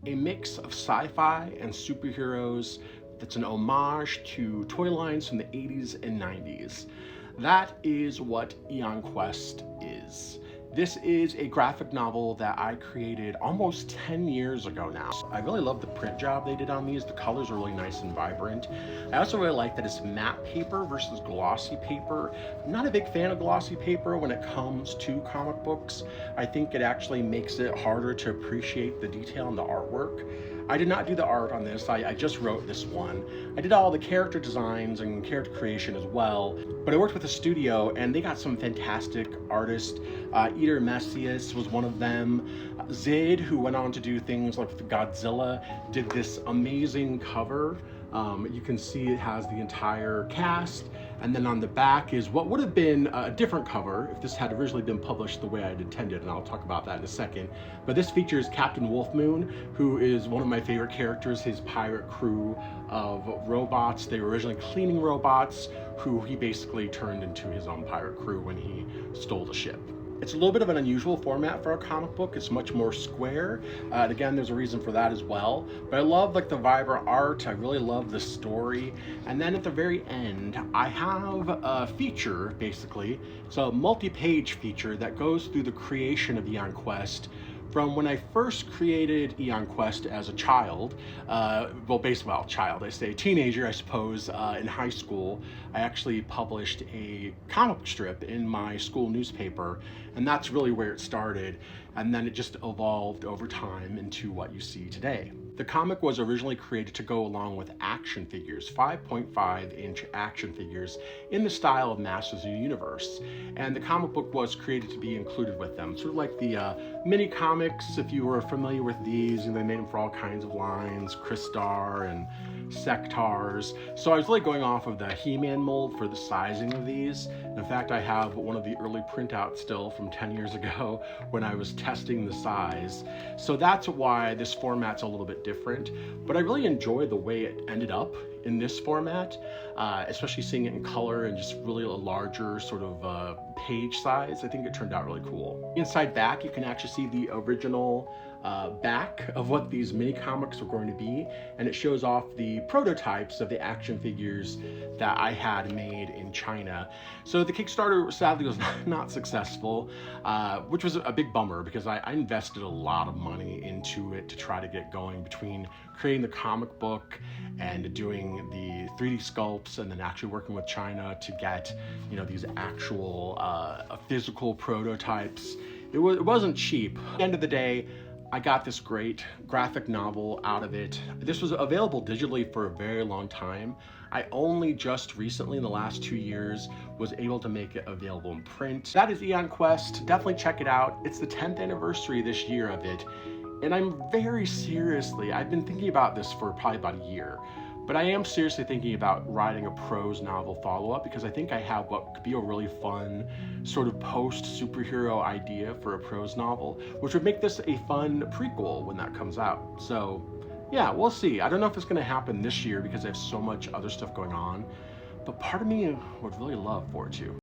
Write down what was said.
a mix of sci-fi and superheroes that's an homage to toy lines from the 80s and 90s. That is what Eon Quest is. This is a graphic novel that I created almost 10 years ago now. I really love the print job they did on these. The colors are really nice and vibrant. I also really like that it's matte paper versus glossy paper. I'm not a big fan of glossy paper when it comes to comic books. I think it actually makes it harder to appreciate the detail in the artwork. I did not do the art on this, I just wrote this one. I did all the character designs and character creation as well, but I worked with a studio and they got some fantastic artists. Eder Messias was one of them. Zid, who went on to do things like Godzilla, did this amazing cover. You can see it has the entire cast, and then on the back is what would have been a different cover if this had originally been published the way I'd intended, and I'll talk about that in a second. But this features Captain Wolfmoon, who is one of my favorite characters, his pirate crew of robots. They were originally cleaning robots, who he basically turned into his own pirate crew when he stole the ship. It's a little bit of an unusual format for a comic book. It's much more square. And again, there's a reason for that as well. But I love like the vibrant art. I really love the story. And then at the very end, I have a feature, basically. It's a multi-page feature that goes through the creation of Eon Quest from when I first created Eon Quest as a child, child, I say teenager, I suppose, in high school. I actually published a comic strip in my school newspaper, and that's really where it started. And then it just evolved over time into what you see today. The comic was originally created to go along with action figures, 5.5-inch action figures in the style of Masters of the Universe. And the comic book was created to be included with them. Sort of like the mini comics, if you were familiar with these, and they made them for all kinds of lines, Crystar and Sectars. So I was really going off of the He-Man mold for the sizing of these. In fact, I have one of the early printouts still from 10 years ago when I was testing the size. So that's why this format's a little bit different, but I really enjoy the way it ended up in this format, especially seeing it in color and just really a larger sort of page size. I think it turned out really cool. Inside back, you can actually see the original back of what these mini comics were going to be, and it shows off the prototypes of the action figures that I had made in China. So the Kickstarter sadly was not successful, which was a big bummer because I invested a lot of money into it to try to get going, between creating the comic book and doing the 3D sculpts and then actually working with China to get, you know, these actual physical prototypes. It wasn't cheap. At the end of the day, I got this great graphic novel out of it. This was available digitally for a very long time. I only just recently, in the last 2 years, was able to make it available in print. That is Eon Quest. Definitely check it out. It's the 10th anniversary this year of it. And I'm very seriously, I've been thinking about this for probably about a year, but I am seriously thinking about writing a prose novel follow-up, because I think I have what could be a really fun sort of post-superhero idea for a prose novel, which would make this a fun prequel when that comes out. So yeah, we'll see. I don't know if it's gonna happen this year because I have so much other stuff going on, but part of me would really love for it to.